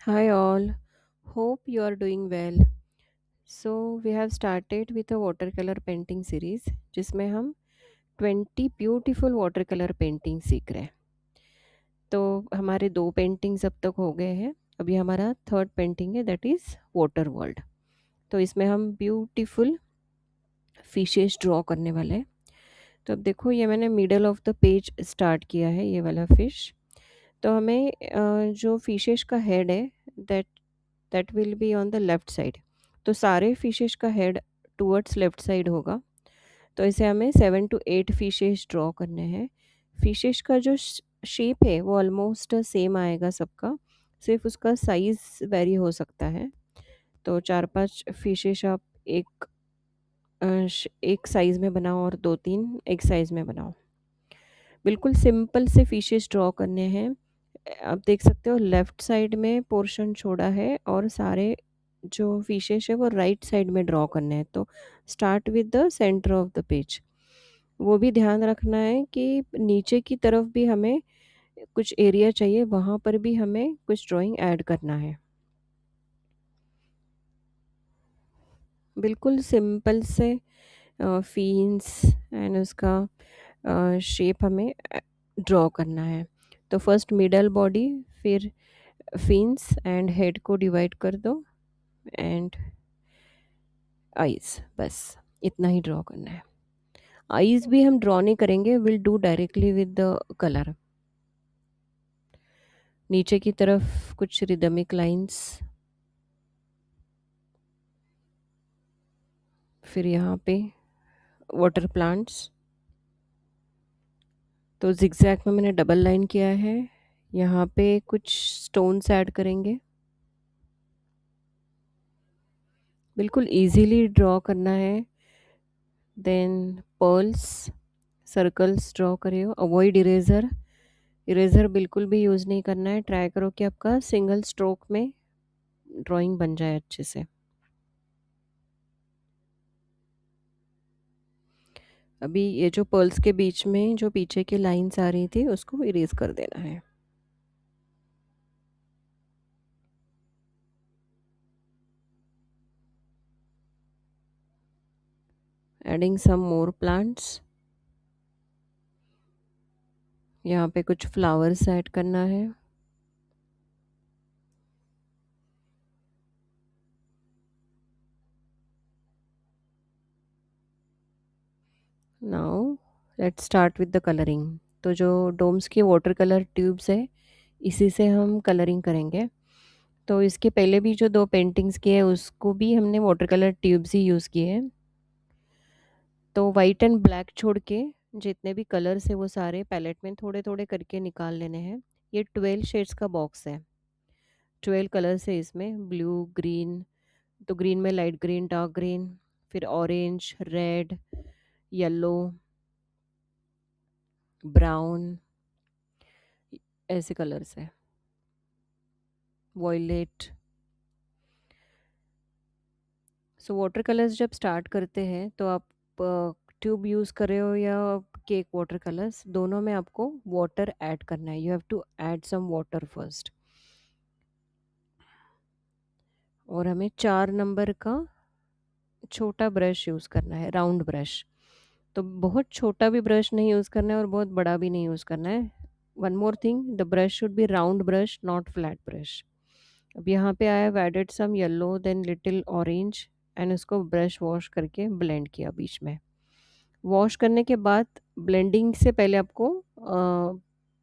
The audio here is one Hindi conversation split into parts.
Hi all, hope you are doing well. So we have started with a watercolor painting series जिसमें हम 20 ब्यूटीफुल वाटर कलर पेंटिंग सीख रहे हैं। तो हमारे दो पेंटिंग्स अब तक हो गए हैं। अभी हमारा थर्ड पेंटिंग है दैट इज़ वाटर वर्ल्ड। तो इसमें हम ब्यूटीफुल फिशेस ड्रॉ करने वाले हैं। तो अब देखो ये मैंने middle of the page start किया है ये वाला फिश। तो हमें जो फिशेस का हेड है that that will be on the left side. तो सारे फिशेस का हेड टूवर्ड्स लेफ्ट साइड होगा। तो इसे हमें 7 to 8 फिशेस ड्रॉ करने हैं। फिशेस का जो शेप है वो ऑलमोस्ट सेम आएगा सबका, सिर्फ उसका साइज़ वेरी हो सकता है। तो 4-5 फिशेस आप एक एक साइज़ में बनाओ और 2-3 एक साइज़ में बनाओ। बिल्कुल सिंपल से फिशेस ड्रॉ करने हैं। आप देख सकते हो लेफ़्ट साइड में पोर्शन छोड़ा है और सारे जो फिशेस है वो राइट साइड में ड्रॉ करने हैं। तो start with the centre of the page. वो भी ध्यान रखना है कि नीचे की तरफ भी हमें कुछ एरिया चाहिए, वहाँ पर भी हमें कुछ ड्राइंग ऐड करना है। बिल्कुल सिंपल से फिन्स एंड उसका शेप हमें ड्रॉ करना है। तो फर्स्ट मिडल बॉडी, फिर फिन्स एंड हेड को डिवाइड कर दो एंड आईज, बस इतना ही ड्रॉ करना है। आईज भी हम ड्रॉ नहीं करेंगे, will do directly with the colour. नीचे की तरफ कुछ रिदमिक लाइंस, फिर यहाँ पे वाटर प्लांट्स। तो जिगजैग में मैंने डबल लाइन किया है। यहाँ पे कुछ स्टोन्स ऐड करेंगे। बिल्कुल इजीली ड्रॉ करना है। देन पर्ल्स, सर्कल्स ड्रॉ करिए, अवॉइड इरेजर। इरेजर बिल्कुल भी यूज़ नहीं करना है। ट्राई करो कि आपका सिंगल स्ट्रोक में ड्राइंग बन जाए अच्छे से। अभी ये जो पर्ल्स के बीच में जो पीछे की लाइंस आ रही थी उसको इरेज कर देना है। Adding some more plants. यहाँ पे कुछ फ्लावर्स ऐड करना है। Now let's start with the colouring. तो जो डोम्स की वाटर कलर ट्यूब्स है इसी से हम कलरिंग करेंगे। तो इसके पहले भी जो दो पेंटिंग्स की है उसको भी हमने वाटर कलर ट्यूब्स ही यूज़ किए हैं। तो वाइट एंड ब्लैक छोड़ के जितने भी कलर्स है वो सारे पैलेट में थोड़े थोड़े करके निकाल लेने हैं। ये 12 शेड्स का बॉक्स है। 12 कलर्स है इसमें, ब्लू, ग्रीन। तो ग्रीन में लाइट ग्रीन, डार्क ग्रीन, फिर ऑरेंज, रेड, येलो, ब्राउन, ऐसे कलर्स है, वॉयलेट। सो वाटर कलर्स जब स्टार्ट करते हैं तो आप ट्यूब यूज़ कर रहे हो या केक वाटर कलर्स, दोनों में आपको वाटर ऐड करना है। You have to add some water first. और हमें 4 नंबर का छोटा ब्रश यूज़ करना है, राउंड ब्रश। तो बहुत छोटा भी ब्रश नहीं यूज़ करना है और बहुत बड़ा भी नहीं यूज़ करना है। One more thing, the brush should be round brush, not flat brush. अब यहाँ पे I have added some yellow then little orange and इसको ब्रश वॉश करके ब्लेंड किया बीच में। वॉश करने के बाद ब्लेंडिंग से पहले आपको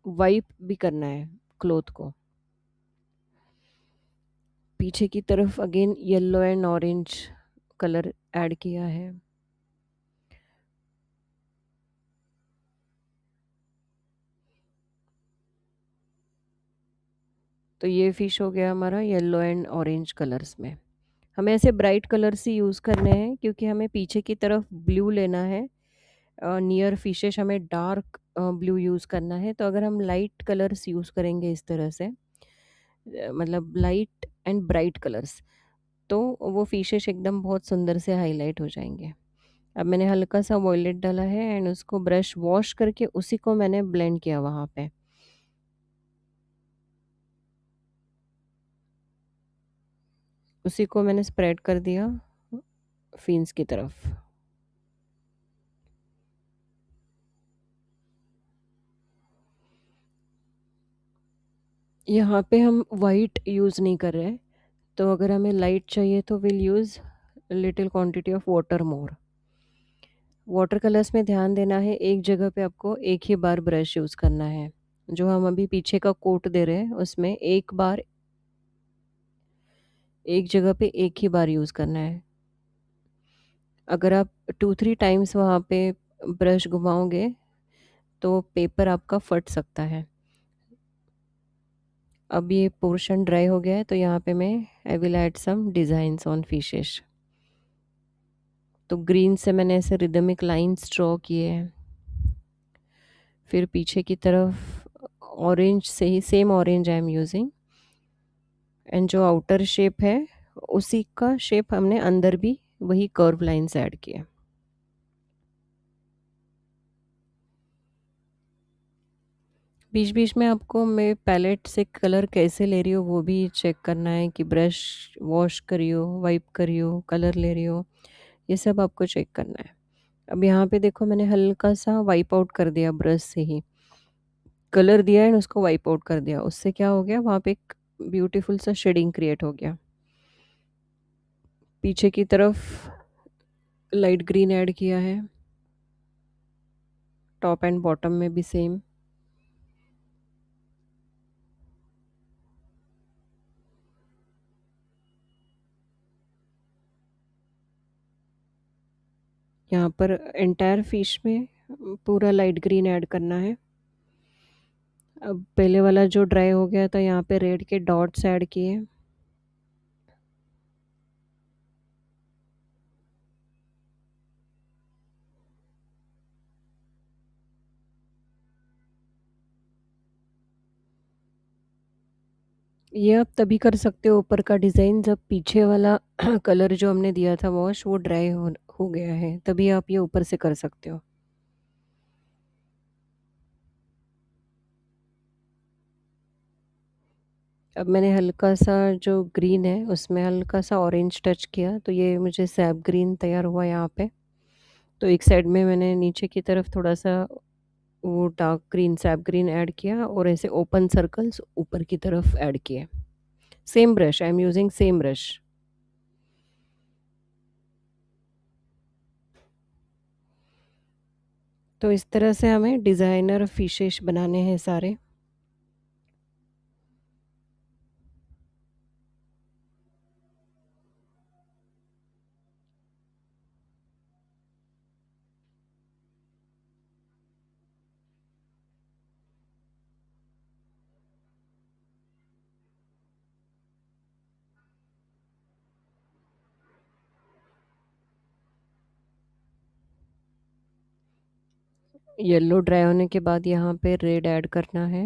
वाइप भी करना है क्लोथ को। पीछे की तरफ again yellow and orange colour add किया है। तो ये फिश हो गया हमारा येलो एंड ऑरेंज कलर्स में। हमें ऐसे ब्राइट कलर्स ही यूज़ करने हैं क्योंकि हमें पीछे की तरफ ब्लू लेना है। नियर फिशेस हमें डार्क ब्लू यूज़ करना है। तो अगर हम लाइट कलर्स यूज़ करेंगे इस तरह से, मतलब लाइट एंड ब्राइट कलर्स, तो वो फिशेस एकदम बहुत सुंदर से हाईलाइट हो जाएंगे। अब मैंने हल्का सा वॉयलेट डाला है एंड उसको ब्रश वॉश करके उसी को मैंने ब्लेंड किया वहाँ पे। उसी को मैंने स्प्रेड कर दिया फिन्स की तरफ। यहाँ पे हम वाइट यूज़ नहीं कर रहे हैं, तो अगर हमें लाइट चाहिए तो will use little quantity of water more. Water colours में ध्यान देना है, एक जगह पे आपको एक ही बार ब्रश यूज़ करना है। जो हम अभी पीछे का कोट दे रहे हैं उसमें एक बार, एक जगह पे एक ही बार यूज़ करना है। अगर आप 2-3 टाइम्स वहाँ पे ब्रश घुमाओगे तो पेपर आपका फट सकता है। अब ये पोर्शन ड्राई हो गया है, तो यहाँ पे मैं I will add some designs on fishes. तो ग्रीन से मैंने ऐसे रिदमिक लाइंस ड्रॉ किए हैं। फिर पीछे की तरफ ऑरेंज से ही, same orange I am using, and जो आउटर शेप है उसी का शेप हमने अंदर भी वही कर्व लाइंस ऐड किए। बीच बीच में आपको मैं पैलेट से कलर कैसे ले रही हो वो भी चेक करना है, कि ब्रश वॉश करी हो, वाइप करी हो, कलर ले रही हो, ये सब आपको चेक करना है। अब यहाँ पे देखो मैंने हल्का सा वाइप आउट कर दिया, ब्रश से ही कलर दिया एंड उसको वाइप आउट कर दिया। उससे क्या हो गया, वहाँ पे एक ब्यूटीफुल सा शेडिंग क्रिएट हो गया। पीछे की तरफ लाइट ग्रीन ऐड किया है, टॉप एंड बॉटम में भी सेम। यहाँ पर एंटायर फिश में पूरा लाइट ग्रीन ऐड करना है। अब पहले वाला जो ड्राई हो गया था, यहाँ पे रेड के डॉट्स ऐड किए। ये आप तभी कर सकते हो ऊपर का डिज़ाइन जब पीछे वाला कलर जो हमने दिया था वॉश, वो ड्राई हो गया है, तभी आप ये ऊपर से कर सकते हो। अब मैंने हल्का सा जो ग्रीन है उसमें हल्का सा ऑरेंज टच किया, तो ये मुझे सैप ग्रीन तैयार हुआ यहाँ पे। तो एक साइड में मैंने नीचे की तरफ थोड़ा सा वो dark green SAP green add किया, और ऐसे ओपन सर्कल्स ऊपर की तरफ ऐड किए। Same brush I am using, same brush. तो इस तरह से हमें डिज़ाइनर फिशेस बनाने हैं सारे। येलो ड्राई होने के बाद यहाँ पे रेड ऐड करना है।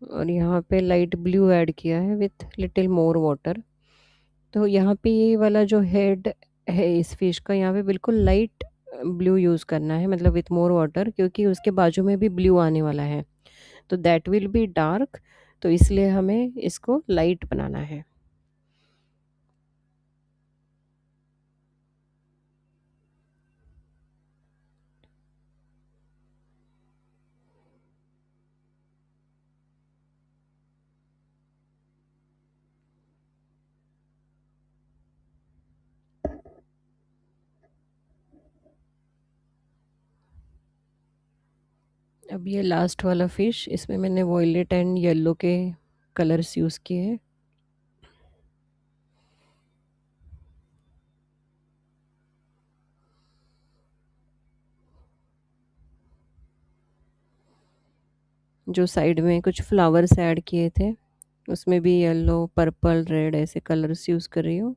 और यहाँ पे लाइट ब्लू ऐड किया है विथ लिटिल मोर वाटर। तो यहाँ पे ये वाला जो हेड है इस फिश का, यहाँ पे बिल्कुल लाइट ब्लू यूज़ करना है, मतलब विथ मोर वाटर, क्योंकि उसके बाजू में भी ब्लू आने वाला है, तो दैट विल बी डार्क। तो इसलिए हमें इसको लाइट बनाना है। अब ये लास्ट वाला फिश, इसमें मैंने वॉयलेट एंड येलो के कलर्स यूज़ किए हैं। जो साइड में कुछ फ्लावर्स ऐड किए थे उसमें भी येलो, पर्पल, रेड ऐसे कलर्स यूज़ कर रही हूँ।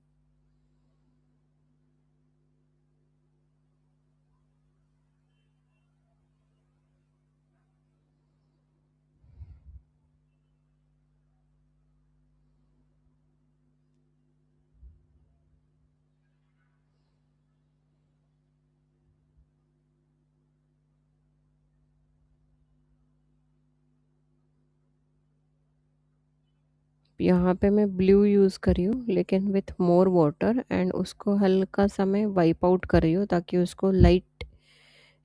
यहाँ पे मैं ब्लू यूज़ कर रही हूँ लेकिन विथ मोर वाटर, एंड उसको हल्का सा मैं वाइप आउट कर रही हूँ ताकि उसको लाइट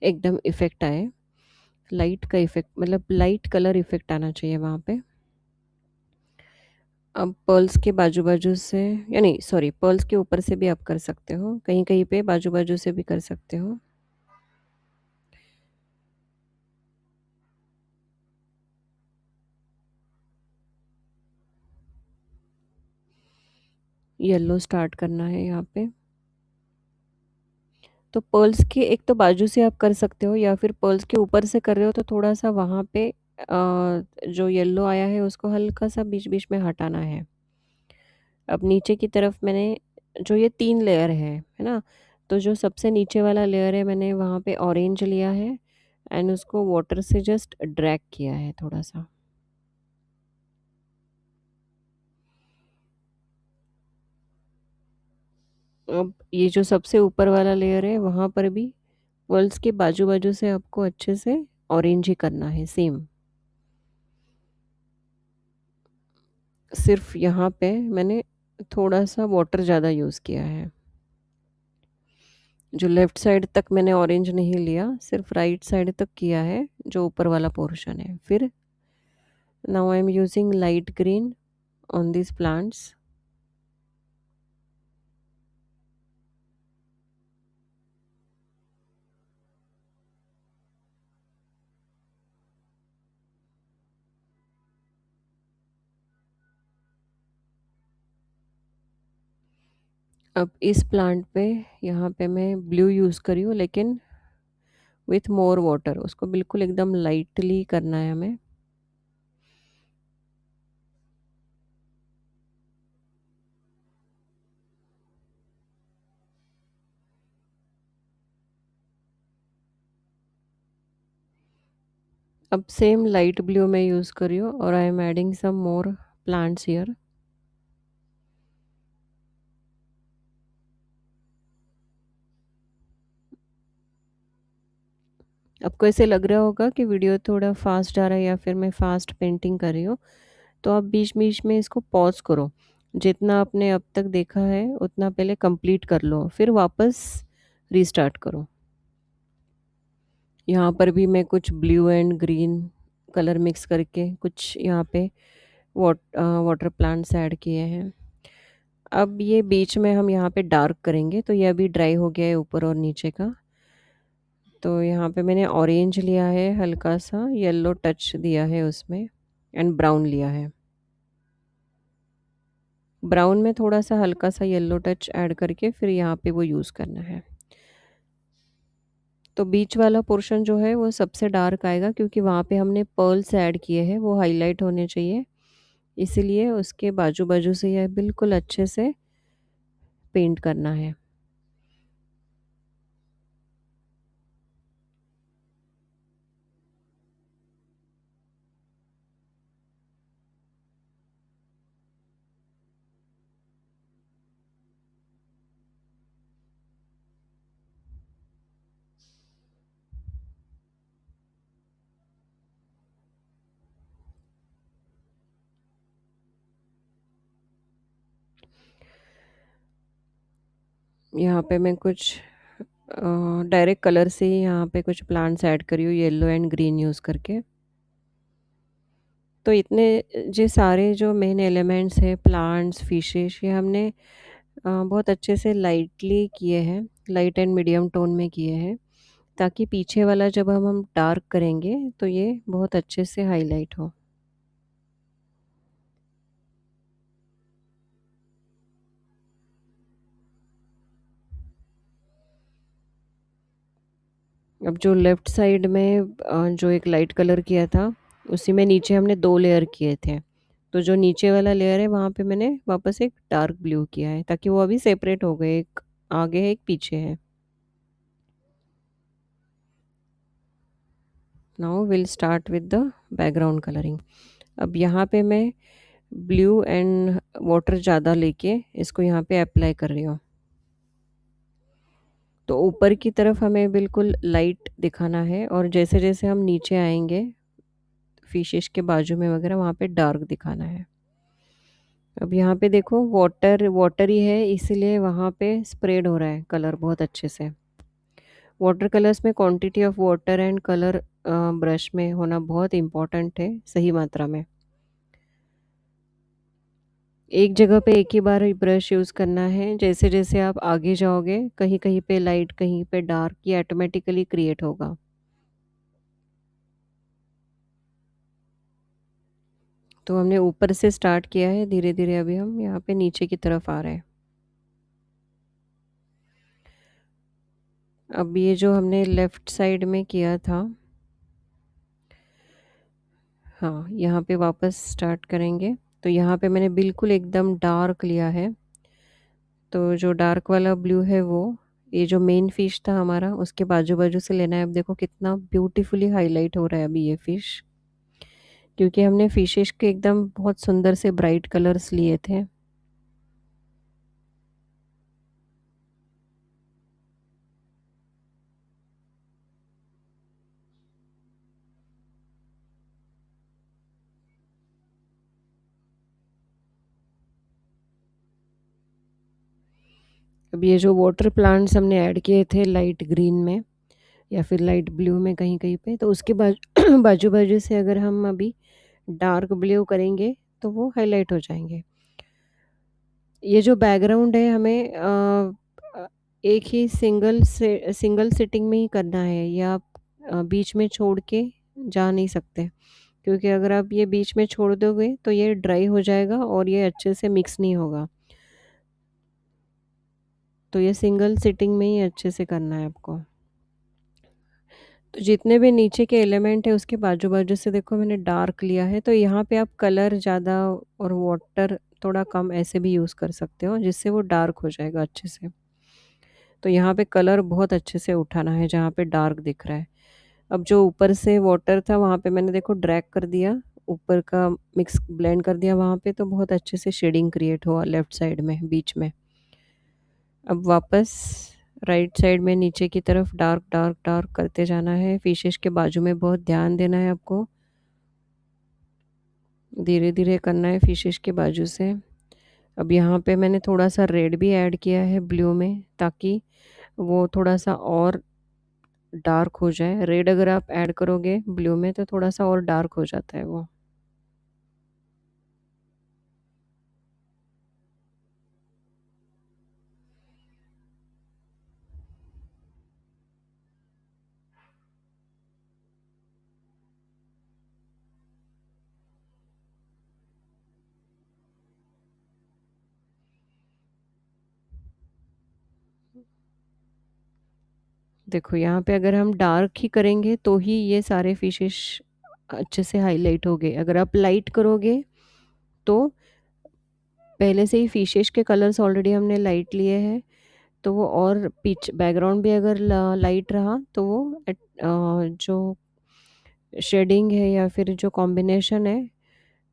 एकदम इफ़ेक्ट आए। लाइट का इफ़ेक्ट मतलब लाइट कलर इफ़ेक्ट आना चाहिए वहाँ पे। अब पर्ल्स के बाजू बाजू से, या नहीं सॉरी, पर्ल्स के ऊपर से भी आप कर सकते हो, कहीं कहीं पे बाजू बाजू से भी कर सकते हो। येलो स्टार्ट करना है यहाँ पे। तो पर्ल्स के एक तो बाजू से आप कर सकते हो, या फिर पर्ल्स के ऊपर से कर रहे हो तो थोड़ा सा वहाँ पे जो येलो आया है उसको हल्का सा बीच बीच में हटाना है। अब नीचे की तरफ मैंने, जो ये 3 लेयर है ना? तो जो सबसे नीचे वाला लेयर है मैंने वहाँ पे ऑरेंज लिया है एंड उसको वाटर से जस्ट ड्रैग किया है थोड़ा-सा। अब ये जो सबसे ऊपर वाला लेयर है वहाँ पर भी पर्ल्स के बाजू-बाजू से आपको अच्छे से ऑरेंज ही करना है सेम। सिर्फ़ यहाँ पे मैंने थोड़ा-सा वाटर ज़्यादा यूज़ किया है। जो लेफ्ट साइड तक मैंने ऑरेंज नहीं लिया, सिर्फ़ राइट साइड तक किया है, जो ऊपर वाला पोर्शन है। फिर now I am using light green on these plants. अब इस प्लांट पे यहाँ पे मैं ब्लू यूज़ करी हूँ लेकिन विथ मोर वाटर, उसको बिल्कुल एकदम लाइटली करना है हमें। अब सेम लाइट ब्लू मैं यूज़ कर रही हूँ और I am adding some more plants here. आपको ऐसे लग रहा होगा कि वीडियो थोड़ा फास्ट जा रहा है या फिर मैं फास्ट पेंटिंग कर रही हूँ, तो आप बीच बीच में इसको पॉज करो। जितना आपने अब तक देखा है उतना पहले कंप्लीट कर लो, फिर वापस रीस्टार्ट करो। यहाँ पर भी मैं कुछ blue and green colour mix करके कुछ यहाँ पे वाटर प्लांट्स ऐड किए हैं। अब ये बीच में हम यहाँ पे डार्क करेंगे, तो ये अभी ड्राई हो गया है ऊपर और नीचे का। तो यहाँ पे मैंने ऑरेंज लिया है, हल्का सा येलो टच दिया है उसमें, एंड ब्राउन लिया है। ब्राउन में थोड़ा सा हल्का सा येलो टच ऐड करके फिर यहाँ पे वो यूज़ करना है। तो बीच वाला पोर्शन जो है वो सबसे डार्क आएगा क्योंकि वहाँ पे हमने पर्ल्स ऐड किए हैं, वो हाईलाइट होने चाहिए। इसीलिए उसके बाजू-बाजू से यह बिल्कुल अच्छे से पेंट करना है। यहाँ पे मैं कुछ डायरेक्ट कलर से ही यहाँ पे कुछ प्लांट्स ऐड करी हूँ येलो एंड ग्रीन यूज़ करके। तो इतने जे सारे जो मेन एलिमेंट्स हैं, प्लांट्स, फिशेस, ये हमने बहुत अच्छे से लाइटली किए हैं, लाइट एंड मीडियम टोन में किए हैं, ताकि पीछे वाला जब हम डार्क करेंगे तो ये बहुत अच्छे से हाईलाइट हो। अब जो लेफ्ट साइड में जो एक लाइट कलर किया था, उसी में नीचे हमने 2 लेयर किए थे। तो जो नीचे वाला लेयर है वहाँ पे मैंने वापस एक डार्क ब्लू किया है ताकि वो अभी सेपरेट हो गए, एक आगे है एक पीछे है। Now will start with the background colouring. अब यहाँ पे मैं ब्लू एंड वाटर ज़्यादा लेके इसको यहाँ पे अप्लाई कर रही हूँ। तो ऊपर की तरफ हमें बिल्कुल लाइट दिखाना है और जैसे-जैसे हम नीचे आएँगे फिशेस के बाजू में वगैरह वहाँ पे डार्क दिखाना है। अब यहाँ पे देखो वाटर वाटर ही है, इसीलिए वहाँ पे स्प्रेड हो रहा है कलर बहुत अच्छे से। वाटर कलर्स में quantity of water and colour brush में होना बहुत इम्पोर्टेंट है, सही मात्रा में। एक जगह पे एक ही बार ब्रश यूज़ करना है। जैसे जैसे आप आगे जाओगे, कहीं कहीं पे लाइट, कहीं पे डार्क, ये ऑटोमेटिकली क्रिएट होगा। तो हमने ऊपर से स्टार्ट किया है, धीरे धीरे अभी हम यहाँ पे नीचे की तरफ आ रहे हैं। अब ये जो हमने लेफ्ट साइड में किया था, हाँ यहाँ पे वापस स्टार्ट करेंगे। तो यहाँ पे मैंने बिल्कुल एकदम डार्क लिया है। तो जो डार्क वाला ब्लू है वो, ये जो मेन फिश था हमारा, उसके बाजू बाजू से लेना है। अब देखो कितना ब्यूटीफुली हाईलाइट हो रहा है अभी ये फिश, क्योंकि हमने फिशेस के एकदम बहुत सुंदर से ब्राइट कलर्स लिए थे। अब ये जो वाटर प्लांट्स हमने ऐड किए थे लाइट ग्रीन में या फिर लाइट ब्लू में, कहीं कहीं पे, तो उसके बाजू बाजू बाजू से अगर हम अभी डार्क ब्लू करेंगे तो वो हाईलाइट हो जाएंगे। ये जो बैकग्राउंड है हमें एक ही सिंगल सिटिंग में ही करना है, या आप बीच में छोड़ के जा नहीं सकते, क्योंकि अगर आप ये बीच में छोड़ दोगे तो ये ड्राई हो जाएगा और ये अच्छे से मिक्स नहीं होगा। तो ये सिंगल सिटिंग में ही अच्छे से करना है आपको। तो जितने भी नीचे के एलिमेंट है उसके बाजू बाजू से देखो मैंने डार्क लिया है। तो यहाँ पे आप कलर ज़्यादा और वाटर थोड़ा कम ऐसे भी यूज़ कर सकते हो, जिससे वो डार्क हो जाएगा अच्छे से। तो यहाँ पे कलर बहुत अच्छे से उठाना है जहाँ पे डार्क दिख रहा है। अब जो ऊपर से वाटर था वहाँ पे मैंने देखो ड्रैग कर दिया, ऊपर का मिक्स ब्लेंड कर दिया वहाँ पे, तो बहुत अच्छे से शेडिंग क्रिएट हुआ लेफ्ट साइड में, बीच में। अब वापस राइट साइड में नीचे की तरफ डार्क डार्क डार्क करते जाना है। फिशेस के बाजू में बहुत ध्यान देना है आपको, धीरे धीरे करना है फिशेस के बाजू से। अब यहाँ पे मैंने थोड़ा सा रेड भी ऐड किया है ब्लू में, ताकि वो थोड़ा सा और डार्क हो जाए। रेड अगर आप ऐड करोगे ब्लू में तो थोड़ा सा और डार्क हो जाता है वो। देखो यहाँ पे अगर हम डार्क ही करेंगे तो ही ये सारे फिशेस अच्छे से हाईलाइट हो गए। अगर आप लाइट करोगे तो पहले से ही फिशेस के कलर्स ऑलरेडी हमने लाइट लिए हैं, तो वो और पीच बैकग्राउंड भी अगर लाइट रहा तो वो जो शेडिंग है या फिर जो कॉम्बिनेशन है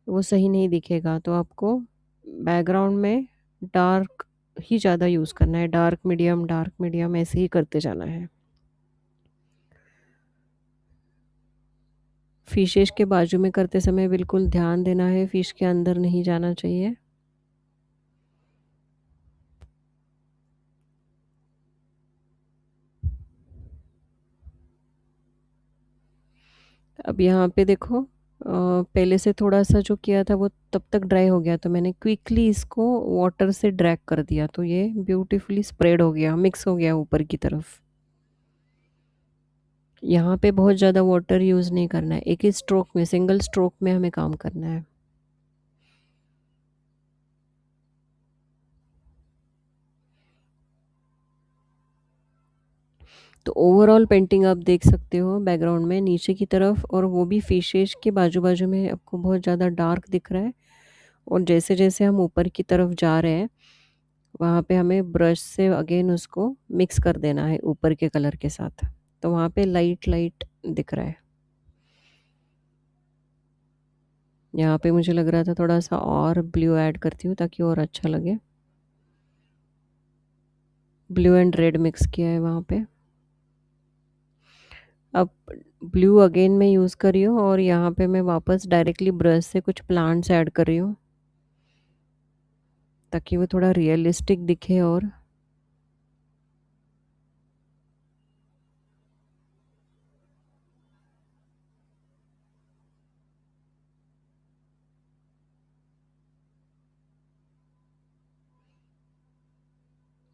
वो सही नहीं दिखेगा। तो आपको बैकग्राउंड में डार्क ही ज़्यादा यूज़ करना है, डार्क मीडियम ऐसे ही करते जाना है। फिशेस के बाजू में करते समय बिल्कुल ध्यान देना है, फिश के अंदर नहीं जाना चाहिए। अब यहाँ पे देखो पहले से थोड़ा सा जो किया था वो तब तक ड्राई हो गया, तो मैंने क्विकली इसको वाटर से ड्रैग कर दिया, तो ये ब्यूटीफुली स्प्रेड हो गया, मिक्स हो गया ऊपर की तरफ। यहाँ पे बहुत ज़्यादा वाटर यूज़ नहीं करना है, एक ही स्ट्रोक में, सिंगल स्ट्रोक में हमें काम करना है। तो ओवरऑल पेंटिंग आप देख सकते हो बैकग्राउंड में नीचे की तरफ, और वो भी फिशेस के बाजू बाजू में आपको बहुत ज़्यादा डार्क दिख रहा है। और जैसे जैसे हम ऊपर की तरफ जा रहे हैं वहाँ पे हमें ब्रश से अगेन उसको मिक्स कर देना है ऊपर के कलर के साथ। तो वहाँ पे लाइट लाइट दिख रहा है। यहाँ पे मुझे लग रहा था थोड़ा सा और ब्लू ऐड करती हूँ ताकि और अच्छा लगे। ब्लू एंड रेड मिक्स किया है वहाँ पे। अब ब्लू अगेन मैं यूज़ कर रही हूँ और यहाँ पे मैं वापस डायरेक्टली ब्रश से कुछ प्लांट्स ऐड कर रही हूँ। ताकि वो थोड़ा रियलिस्टिक दिखे। और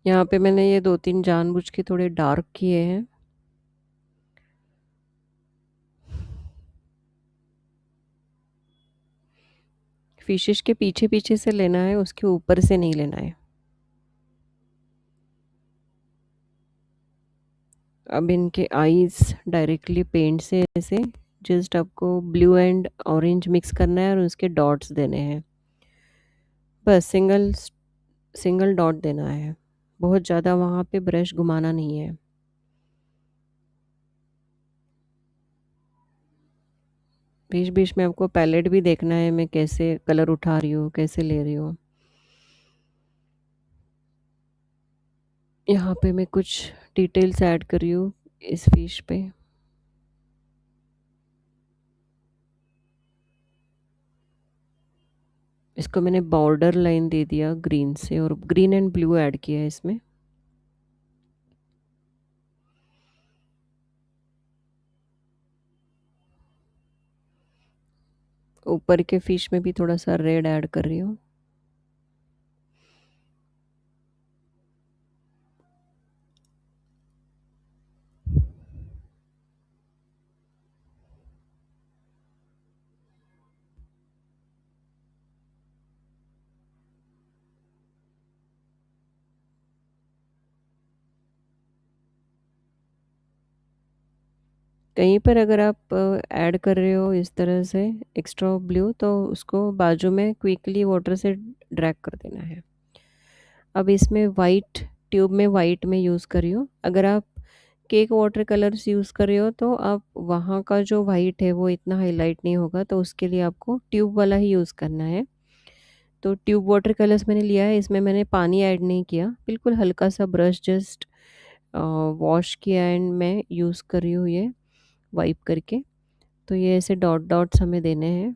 यहाँ पे मैंने ये दो तीन जानबूझ के थोड़े डार्क किए हैं। फिशेस के पीछे पीछे से लेना है, उसके ऊपर से नहीं लेना है। अब इनके आईज डायरेक्टली पेंट से ऐसे जस्ट आपको ब्लू एंड ऑरेंज मिक्स करना है और उसके डॉट्स देने हैं। बस सिंगल सिंगल डॉट देना है, बहुत ज़्यादा वहाँ पे ब्रश घुमाना नहीं है। बीच बीच में आपको पैलेट भी देखना है, मैं कैसे कलर उठा रही हूँ, कैसे ले रही हूँ। यहाँ पे मैं कुछ डिटेल्स ऐड कर रही हूँ इस फिश पे। इसको मैंने बॉर्डर लाइन दे दिया ग्रीन से, और ग्रीन एंड ब्लू ऐड किया है इसमें। ऊपर के फिश में भी थोड़ा सा रेड ऐड कर रही हूँ। कहीं पर अगर आप ऐड कर रहे हो इस तरह से एक्स्ट्रा ब्लू, तो उसको बाजू में क्विकली वाटर से ड्रैग कर देना है। अब इसमें वाइट, ट्यूब में वाइट में यूज़ कर रही हूँ। अगर आप केक वाटर कलर्स यूज़ कर रहे हो तो आप वहाँ का जो वाइट है वो इतना हाईलाइट नहीं होगा, तो उसके लिए आपको ट्यूब वाला ही यूज़ करना है। तो ट्यूब वाटर कलर्स मैंने लिया है, इसमें मैंने पानी ऐड नहीं किया, बिल्कुल हल्का सा ब्रश जस्ट वॉश किया एंड मैं यूज़ कर रही हूँ ये वाइप करके। तो ये ऐसे डॉट डॉट्स हमें देने हैं।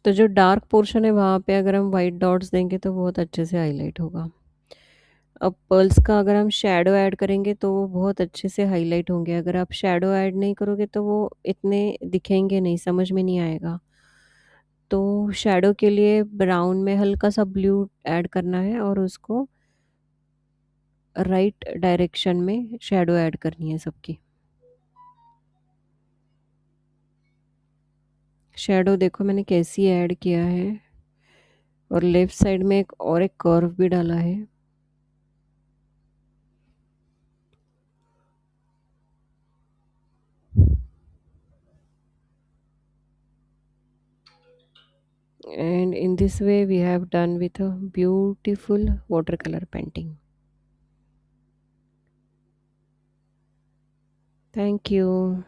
तो जो डार्क पोर्शन है वहाँ पे अगर हम वाइट डॉट्स देंगे तो बहुत अच्छे से हाईलाइट होगा। अब पर्ल्स का अगर हम शैडो ऐड करेंगे तो वो बहुत अच्छे से हाईलाइट होंगे। अगर आप शैडो ऐड नहीं करोगे तो वो इतने दिखेंगे नहीं, समझ में नहीं आएगा। तो शैडो के लिए ब्राउन में हल्का सा ब्लू ऐड करना है और उसको राइट डायरेक्शन में शैडो ऐड करनी है सबकी। शैडो देखो मैंने कैसी ऐड किया है, और लेफ्ट साइड में एक और एक कर्व भी डाला है। And in this way we have done with a beautiful watercolor painting. Thank you.